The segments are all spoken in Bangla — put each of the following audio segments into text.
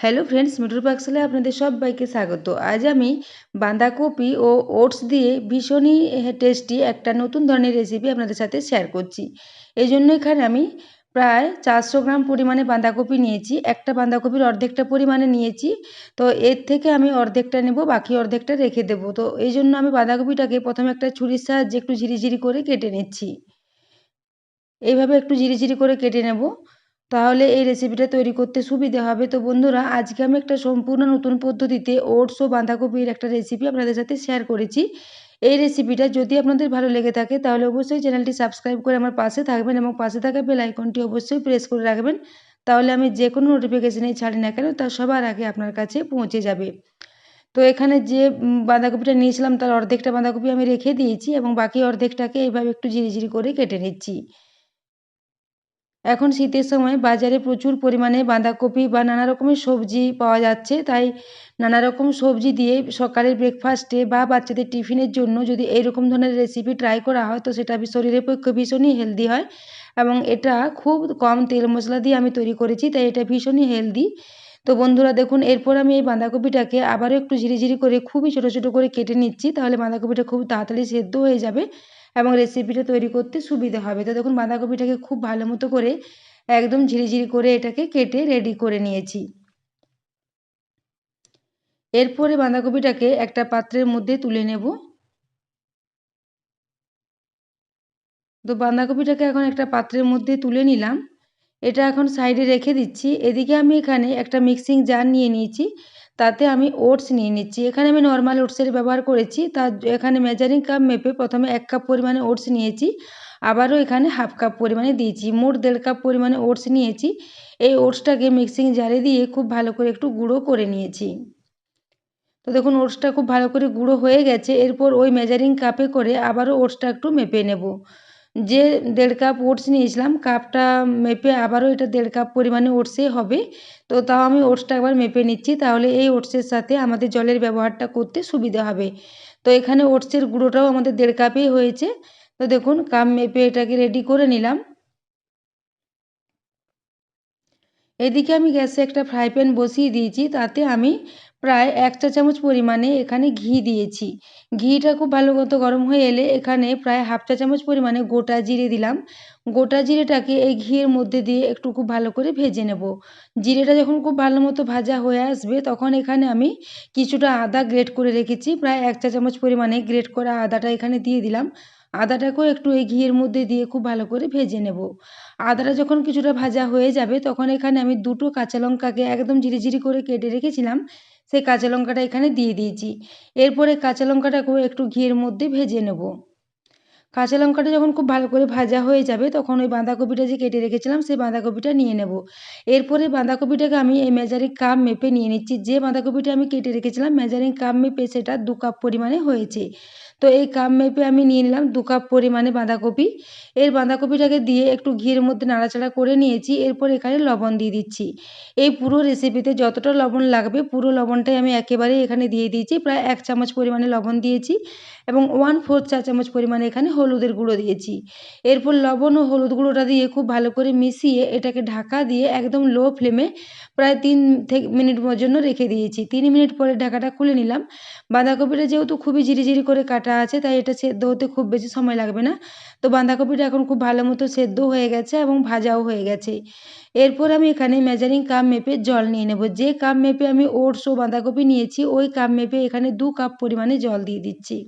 হ্যালো ফ্রেন্ডস, মিঠুর পাকশালে আপনাদের সবাইকে স্বাগত। আজ আমি বাঁধাকপি ও ওটস দিয়ে ভীষণই টেস্টি একটা নতুন ধরনের রেসিপি আপনাদের সাথে শেয়ার করছি। এই জন্য এখানে আমি প্রায় 400 গ্রাম পরিমাণে বাঁধাকপি নিয়েছি। একটা বাঁধাকপির অর্ধেকটা পরিমাণে নিয়েছি। তো এর থেকে আমি অর্ধেকটা নেব, বাকি অর্ধেকটা রেখে দেবো। তো এই জন্য আমি বাঁধাকপিটাকে প্রথমে একটা ছুরির সাহায্যে একটু ঝিরিঝিরি করে কেটে নিচ্ছি। এইভাবে একটু ঝিরিঝিরি করে কেটে নেব, তাহলে এই রেসিপিটা তৈরি করতে সুবিধে হবে। তো বন্ধুরা, আজকে আমি একটা সম্পূর্ণ নতুন পদ্ধতিতে ওটস ও বাঁধাকপির একটা রেসিপি আপনাদের সাথে শেয়ার করেছি। এই রেসিপিটা যদি আপনাদের ভালো লেগে থাকে তাহলে অবশ্যই চ্যানেলটি সাবস্ক্রাইব করে আমার পাশে থাকবেন এবং পাশে থাকা বেল আইকনটি অবশ্যই প্রেস করে রাখবেন। তাহলে আমি যে কোনো নোটিফিকেশানেই ছাড়ি না কেন তা সবার আগে আপনার কাছে পৌঁছে যাবে। তো এখানে যে বাঁধাকপিটা নিয়েছিলাম তার অর্ধেকটা বাঁধাকপি আমি রেখে দিয়েছি এবং বাকি অর্ধেকটাকে এইভাবে একটু ঝিরিঝিরি করে কেটে নিচ্ছি। এখন শীতের সময় বাজারে প্রচুর পরিমাণে বাঁধাকপি বা নানা রকমের সবজি পাওয়া যাচ্ছে, তাই নানা রকম সবজি দিয়ে সকালের ব্রেকফাস্টে বা বাচ্চাদের টিফিনের জন্য যদি এইরকম ধরনের রেসিপি ট্রাই করা হয় তো সেটা শরীরের পক্ষে ভীষণই হেলদি হয় এবং এটা খুব কম তেল মশলা দিয়ে আমি তৈরি করেছি, তাই এটা ভীষণই হেলদি। তো বন্ধুরা দেখুন, এরপর আমি এই বাঁধাকপিটাকে আবারও একটু ঝিরিঝিরি করে খুবই ছোটো ছোটো করে কেটে নিচ্ছি, তাহলে বাঁধাকপিটা খুব তাড়াতাড়ি সেদ্ধ হয়ে যাবে এবং রেসিপিটা তৈরি করতে সুবিধে হবে। তো দেখুন, বাঁধাকপিটাকে খুব ভালো মতো করে একদম ঝিরিঝিরি করে এটাকে কেটে রেডি করে নিয়েছি। এরপরে বাঁধাকপিটাকে একটা পাত্রের মধ্যে তুলে নেব। তো বাঁধাকপিটাকে এখন একটা পাত্রের মধ্যে তুলে নিলাম। এটা এখন সাইডে রেখে দিচ্ছি। এদিকে আমি এখানে একটা মিক্সিং জার নিয়ে নিয়েছি, তাতে আমি ওটস নিয়ে নিচ্ছি। এখানে আমি নর্মাল ওটসের ব্যবহার করেছি। তার এখানে মেজারিং কাপ মেপে প্রথমে 1 কাপ পরিমাণে ওটস নিয়েছি, আবারও এখানে হাফ কাপ পরিমাণে দিয়েছি, মোট 1.5 কাপ পরিমাণে ওটস নিয়েছি। এই ওটসটাকে মিক্সিং জারে দিয়ে খুব ভালো করে একটু গুঁড়ো করে নিয়েছি। তো দেখুন, ওটসটা খুব ভালো করে গুঁড়ো হয়ে গেছে। এরপর ওই মেজারিং কাপে করে আবারও ওটসটা একটু মেপে নেব। যে 1.5 কাপ ওটস নিয়েছিলাম, কাপটা মেপে আবারও এটা 1.5 কাপ পরিমাণে ওটসে হবে। তো তাও আমি ওটসটা একবার মেপে নিচ্ছি, তাহলে এই ওটসের সাথে আমাদের জলের ব্যবহারটা করতে সুবিধে হবে। তো এখানে ওটসের গুঁড়োটাও আমাদের 1.5 কাপই হয়েছে। তো দেখুন, কাপ মেপে এটাকে রেডি করে নিলাম। এদিকে আমি গ্যাসে একটা ফ্রাই প্যান বসিয়ে দিয়েছি, তাতে আমি প্রায় 1 চা চামচ পরিমাণে এখানে ঘি দিয়েছি। ঘিটা খুব ভালো মতো গরম হয়ে এলে এখানে প্রায় হাফ চা চামচ পরিমাণে গোটা জিরে দিলাম। গোটা জিরেটাকে এই ঘিয়ের মধ্যে দিয়ে একটু খুব ভালো করে ভেজে নেব। জিরেটা যখন খুব ভালো মতো ভাজা হয়ে আসবে তখন এখানে আমি কিছুটা আদা গ্রেট করে রেখেছি, প্রায় 1 চা চামচ পরিমাণে গ্রেট করা আদাটা এখানে দিয়ে দিলাম। আদাটাকেও একটু এই ঘিয়ের মধ্যে দিয়ে খুব ভালো করে ভেজে নেব। আদাটা যখন কিছুটা ভাজা হয়ে যাবে তখন এখানে আমি 2টো কাঁচা লঙ্কাকে একদম ঝিরিঝিরি করে কেটে রেখেছিলাম, সেই কাঁচা লঙ্কাটা এখানে দিয়ে দিয়েছি। এরপরে কাঁচা লঙ্কাটাকেও একটু ঘিয়ের মধ্যে ভেজে নেব। কাঁচা লঙ্কাটা যখন খুব ভালো করে ভাজা হয়ে যাবে তখন ওই বাঁধাকপিটা যে কেটে রেখেছিলাম সেই বাঁধাকপিটা নিয়ে নেব। এরপরে বাঁধাকপিটাকে আমি এই মেজারিং কাপ মেপে নিয়ে নিচ্ছি। যে বাঁধাকপিটা আমি কেটে রেখেছিলাম মেজারিং কাপ মেপে সেটা 2 কাপ পরিমাণে হয়েছে। তো এই কাপ মেপে আমি নিয়ে নিলাম 2 কাপ পরিমাণে বাঁধাকপি। এর বাঁধাকপিটাকে দিয়ে একটু ঘিয়ের মধ্যে নাড়াচাড়া করে নিয়েছি। এরপর এখানে লবণ দিয়ে দিচ্ছি। এই পুরো রেসিপিতে যতটা লবণ লাগবে পুরো লবণটাই আমি একেবারেই এখানে দিয়ে দিয়েছি। প্রায় 1 চামচ পরিমাণে লবণ দিয়েছি এবং 1/4 চা চামচ পরিমাণে এখানে হলুদের গুঁড়ো দিয়েছি। এরপর লবণ ও হলুদ গুঁড়োটা দিয়ে খুব ভালো করে মিশিয়ে এটাকে ঢাকা দিয়ে একদম লো ফ্লেমে প্রায় 3 মিনিট জন্য রেখে দিয়েছি। 3 মিনিট পরে ঢাকাটা খুলে নিলাম। বাঁধাকপিটা যেহেতু খুবই ঝিরিঝিরি করে কাটা আছে তাই এটা সেদ্ধ হতে খুব বেশি সময় লাগবে না। তো বাঁধাকপিটা এখন খুব ভালো মতো সেদ্ধ হয়ে গেছে এবং ভাজাও হয়ে গেছে। এরপর আমি এখানে মেজারিং কাপ মেপে জল নিয়ে নেব। যে কাপ মেপে আমি ওটস ও বাঁধাকপি নিয়েছি ওই কাপ মেপে এখানে 2 কাপ পরিমাণে জল দিয়ে দিচ্ছি।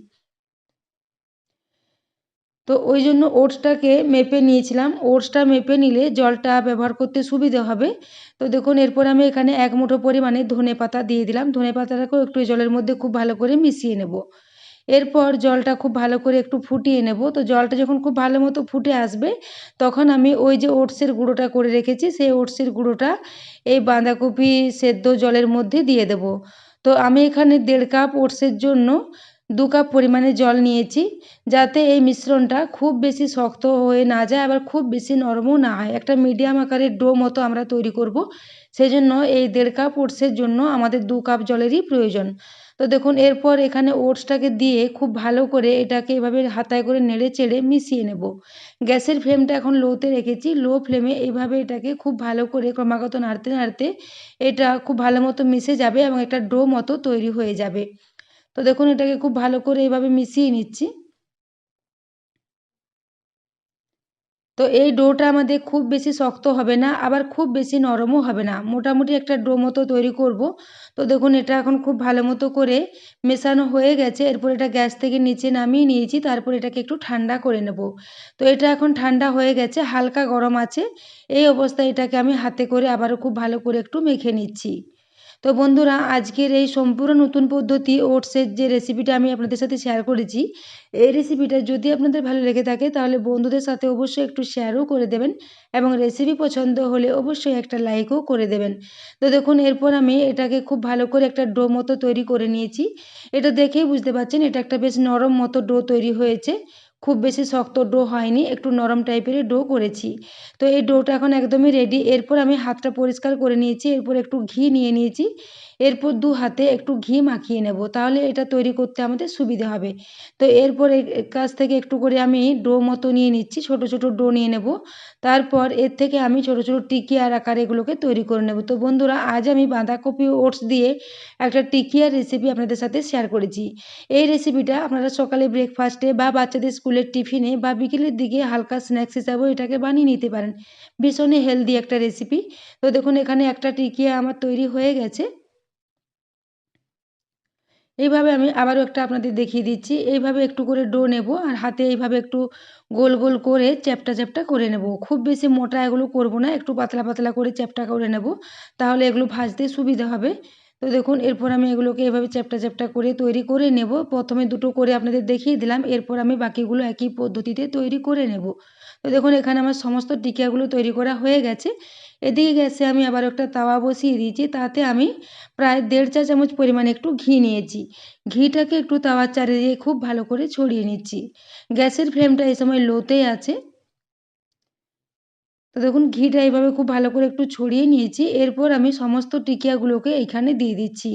তো ওই জন্য ওটসটাকে মেপে নিয়েছিলাম। ওটসটা মেপে নিলে জলটা ব্যবহার করতে সুবিধে হবে। তো দেখুন, এরপর আমি এখানে 1 মুঠো পরিমাণে ধনেপাতা দিয়ে দিলাম। ধনেপাতাটাকেও একটু জলের মধ্যে খুব ভালো করে মিশিয়ে নেব। এরপর জলটা খুব ভালো করে একটু ফুটিয়ে নেব। তো জলটা যখন খুব ভালো মতো ফুটে আসবে তখন আমি ওই যে ওটসের গুঁড়োটা করে রেখেছি সেই ওটসের গুঁড়োটা এই বাঁধাকপি সেদ্ধ জলের মধ্যে দিয়ে দেব। তো আমি এখানে 1.5 কাপ ওটসের জন্য 2 কাপ পরিমাণে জল নিয়েছি, যাতে এই মিশ্রণটা খুব বেশি শক্ত হয়ে না যায়, আবার খুব বেশি নরমও না হয়। একটা মিডিয়াম আকারের ডো মতো আমরা তৈরি করব। সেজন্য এই 1.5 কাপ ওটসের জন্য আমাদের 2 কাপ জলেরই প্রয়োজন। তো দেখুন এরপর এখানে ওটসটাকে দিয়ে খুব ভালো করে এটাকে এভাবে হাতায় করে নেড়ে চেড়ে মিশিয়ে নেব। গ্যাসের ফ্লেমটা এখন লোতে রেখেছি। লো ফ্লেমে এইভাবে এটাকে খুব ভালো করে ক্রমাগত নাড়তে নাড়তে এটা খুব ভালো মতো মিশে যাবে এবং একটা ডো মতো তৈরি হয়ে যাবে। তো দেখুন এটাকে খুব ভালো করে এভাবে মিশিয়ে নিচ্ছি। তো এই ডোটা আমাদের খুব বেশি শক্ত হবে না, আবার খুব বেশি নরমও হবে না। মোটামুটি একটা ডো মতো তৈরি করব। তো দেখুন এটা এখন খুব ভালো মতো করে মেশানো হয়ে গেছে। এরপর এটা গ্যাস থেকে নিচে নামিয়ে নিয়েছি। তারপর এটাকে একটু ঠান্ডা করে নেব। তো এটা এখন ঠান্ডা হয়ে গেছে, হালকা গরম আছে। এই অবস্থায় এটাকে আমি হাতে করে আবারও খুব ভালো করে একটু মেখে নিচ্ছি। তো বন্ধুরা, আজকের এই সম্পূর্ণ নতুন পদ্ধতি ওটসের যে রেসিপিটা আমি আপনাদের সাথে শেয়ার করেছি, এই রেসিপিটা যদি আপনাদের ভালো লেগে থাকে তাহলে বন্ধুদের সাথে অবশ্যই একটু শেয়ারও করে দেবেন এবং রেসিপি পছন্দ হলে অবশ্যই একটা লাইকও করে দেবেন। তো দেখুন এরপর আমি এটাকে খুব ভালো করে একটা ডো মতো তৈরি করে নিয়েছি। এটা দেখেই বুঝতে পারছেন এটা একটা বেশ নরম মতো ডো তৈরি হয়েছে। খুব বেশি শক্ত ডো হয়নি, একটু নরম টাইপেরই ডো করেছি। তো এই ডোটা এখন একদমই রেডি। এরপর আমি হাতটা পরিষ্কার করে নিয়েছি, এরপর একটু ঘি নিয়ে নিয়েছি। এরপর 2 হাতে একটু ঘি মাখিয়ে নেব, তাহলে এটা তৈরি করতে আমাদের সুবিধে হবে। তো এরপর এর কাছ থেকে একটু করে আমি ডো মতো নিয়ে নিচ্ছি, ছোট ছোট ডো নিয়ে নেব। তারপর এর থেকে আমি ছোট ছোট টিকিয়ার আকারে এগুলোকে তৈরি করে নেব। তো বন্ধুরা, আজ আমি বাঁধাকপি ওটস দিয়ে একটা টিকিয়ার রেসিপি আপনাদের সাথে শেয়ার করেছি। এই রেসিপিটা আপনারা সকালে ব্রেকফাস্টে বা বাচ্চাদের স্কুলের টিফিনে বা বিকেলের দিকে হালকা স্ন্যাক্স হিসাবেও এটাকে বানিয়ে নিতে পারেন। ভীষণই হেলদি একটা রেসিপি। তো দেখুন এখানে একটা টিকিয়া আমার তৈরি হয়ে গেছে। এইভাবে আমি আবারও একটা আপনাদের দেখিয়ে দিচ্ছি। এইভাবে একটু করে ডো নেব আর হাতে এইভাবে একটু গোল গোল করে চ্যাপ্টা চ্যাপ্টা করে নেব। খুব বেশি মোটা এগুলো করব না, একটু পাতলা পাতলা করে চ্যাপ্টা করে নেব। তাহলে এগুলো ভাজতে সুবিধা হবে। তো দেখুন এরপর আমি এগুলোকে এভাবে চ্যাপ্টা চ্যাপ্টা করে তৈরি করে নেব। প্রথমে দুটো করে আপনাদের দেখিয়ে দিলাম, এরপর আমি বাকিগুলো একই পদ্ধতিতে তৈরি করে নেব। তো দেখুন এখানে আমার সমস্ত টিকিয়াগুলো তৈরি করা হয়ে গেছে। এদিকে গ্যাসে আমি আবার একটা তাওয়া বসিয়ে দিয়েছি, তাতে আমি প্রায় 1.5 চা চামচ পরিমাণে একটু ঘি নিয়েছি। ঘিটাকে একটু তাওয়ার চারিদিকে খুব ভালো করে ছড়িয়ে নিচ্ছি। গ্যাসের ফ্লেমটা এই সময় লোতেই আছে। তো দেখুন ঘিটা এইভাবে খুব ভালো করে একটু ছড়িয়ে নিয়েছি। এরপর আমি সমস্ত টিকিয়াগুলোকে এইখানে দিয়ে দিচ্ছি।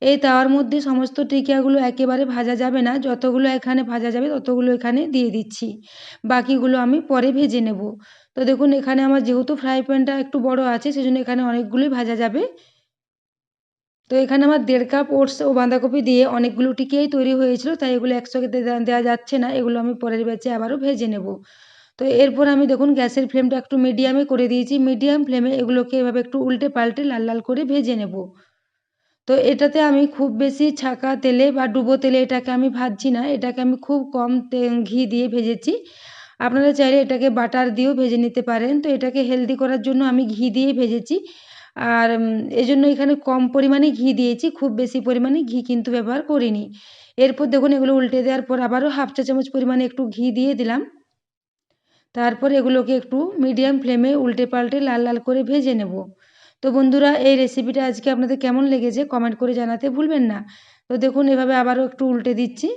এই তাওয়ার মধ্যে সমস্ত টিকিয়াগুলো একেবারে ভাজা যাবে না। যতগুলো এখানে ভাজা যাবে ততগুলো এখানে দিয়ে দিচ্ছি। বাকিগুলো আমি পরে ভেজে নেব। তো দেখুন এখানে আমার যেহেতু ফ্রাই প্যানটা একটু বড় আছে, সেজন্য এখানে অনেকগুলোই ভাজা যাবে। তো এখানে আমার 1.5 কাপ ওটস ও বাঁধাকপি দিয়ে অনেকগুলো টিকিয়াই তৈরি হয়েছিল, তাই এগুলো একসঙ্গে দেওয়া যাচ্ছে না। এগুলো আমি পরের ব্যাচে আবারও ভেজে নেব। তো এরপর আমি দেখুন গ্যাসের ফ্লেমটা একটু মিডিয়ামে করে দিয়েছি। মিডিয়াম ফ্লেমে এগুলোকে এভাবে একটু উল্টে পাল্টে লাল লাল করে ভেজে নেব। তো এটাতে আমি খুব বেশি ছাঁকা তেলে বা ডুবো তেলে এটাকে আমি ভাজছি না। এটাকে আমি খুব কম ঘি দিয়ে ভেজেছি। আপনারা চাইলে এটাকে বাটার দিয়েও ভেজে নিতে পারেন। তো এটাকে হেলদি করার জন্য আমি ঘি দিয়েই ভেজেছি। আর এজন্য এখানে কম পরিমাণে ঘি দিয়েছি। খুব বেশি পরিমাণে ঘি কিন্তু ব্যবহার করিনি। এরপর দেখুন এগুলো উল্টে দেওয়ার পর আবারও 1/2 চা চামচ পরিমাণে একটু ঘি দিয়ে দিলাম। তারপর এগুলোকে একটু মিডিয়াম ফ্লেমে উল্টে পাল্টে লাল লাল করে ভেজে নেব। তো বন্ধুরা, এই রেসিপিটা আজকে আপনাদের কেমন লেগেছে কমেন্ট করে জানাতে ভুলবেন না। তো দেখুন এভাবে আবারও একটু উল্টে দিচ্ছি।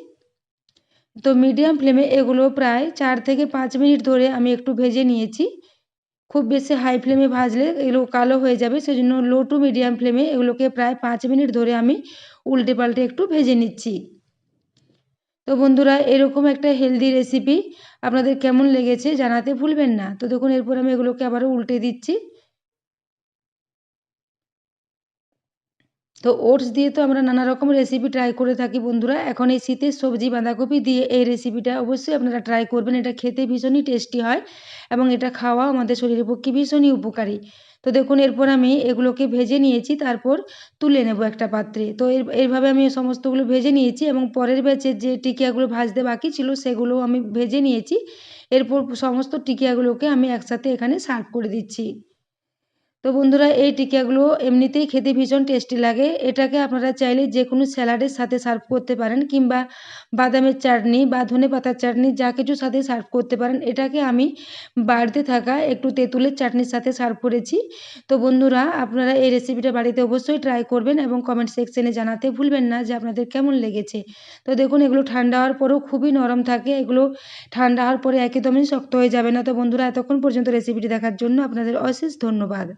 তো মিডিয়াম ফ্লেমে এগুলো প্রায় 4 থেকে 5 মিনিট ধরে আমি একটু ভেজে নিয়েছি। খুব বেশি হাই ফ্লেমে ভাজলে এগুলো কালো হয়ে যাবে, সেজন্য লো টু মিডিয়াম ফ্লেমে এগুলোকে প্রায় 5 মিনিট ধরে আমি উল্টে পাল্টে একটু ভেজে নিচ্ছি। তো বন্ধুরা, এরকম একটা হেলদি রেসিপি আপনাদের কেমন লেগেছে জানাতে ভুলবেন না। তো দেখুন এরপর আমি এগুলোকে আবারও উল্টে দিচ্ছি। তো ওটস দিয়ে তো আমরা নানা রকম রেসিপি ট্রাই করে থাকি বন্ধুরা। এখন এই শীতের সবজি বাঁধাকপি দিয়ে এই রেসিপিটা অবশ্যই আপনারা ট্রাই করবেন। এটা খেতে ভীষণই টেস্টি হয় এবং এটা খাওয়া আমাদের শরীরের পক্ষে ভীষণই উপকারী। তো দেখুন এরপর আমি এগুলোকে ভেজে নিয়েছি, তারপর তুলে নেব একটা পাত্রে। তো এইভাবে আমি সমস্তগুলো ভেজে নিয়েছি এবং পরের ব্যাচের যে টিকিয়াগুলো ভাজতে বাকি ছিল সেগুলোও আমি ভেজে নিয়েছি। এরপর সমস্ত টিকিয়াগুলোকে আমি একসাথে এখানে সার্ভ করে দিচ্ছি। তো বন্ধুরা এই টিকিয়াগুলো এমনিতেই খেতে ভীষণ টেস্টি লাগে। এটাকে আপনারা চাইলে যেকোনো স্যালাডের সাথে সার্ভ করতে পারেন কিংবা বাদামের চাটনি বা ধনেপাতার চাটনি যা কিছুর সাথে সার্ভ করতে পারেন। এটাকে আমি বাড়িতে থাকা একটু তেঁতুলের চাটনির সাথে সার্ভ করেছি। তো বন্ধুরা আপনারা এই রেসিপিটা বাড়িতে অবশ্যই ট্রাই করবেন এবং কমেন্ট সেকশনে জানাতে ভুলবেন না যে আপনাদের কেমন লেগেছে। তো দেখুন এগুলো ঠান্ডা হওয়ার পরেও খুবই নরম থাকে। এগুলো ঠান্ডা হওয়ার পরে একদমই শক্ত হয়ে যাবে না। তো বন্ধুরা এতক্ষণ পর্যন্ত রেসিপিটি দেখার জন্য আপনাদের অশেষ ধন্যবাদ।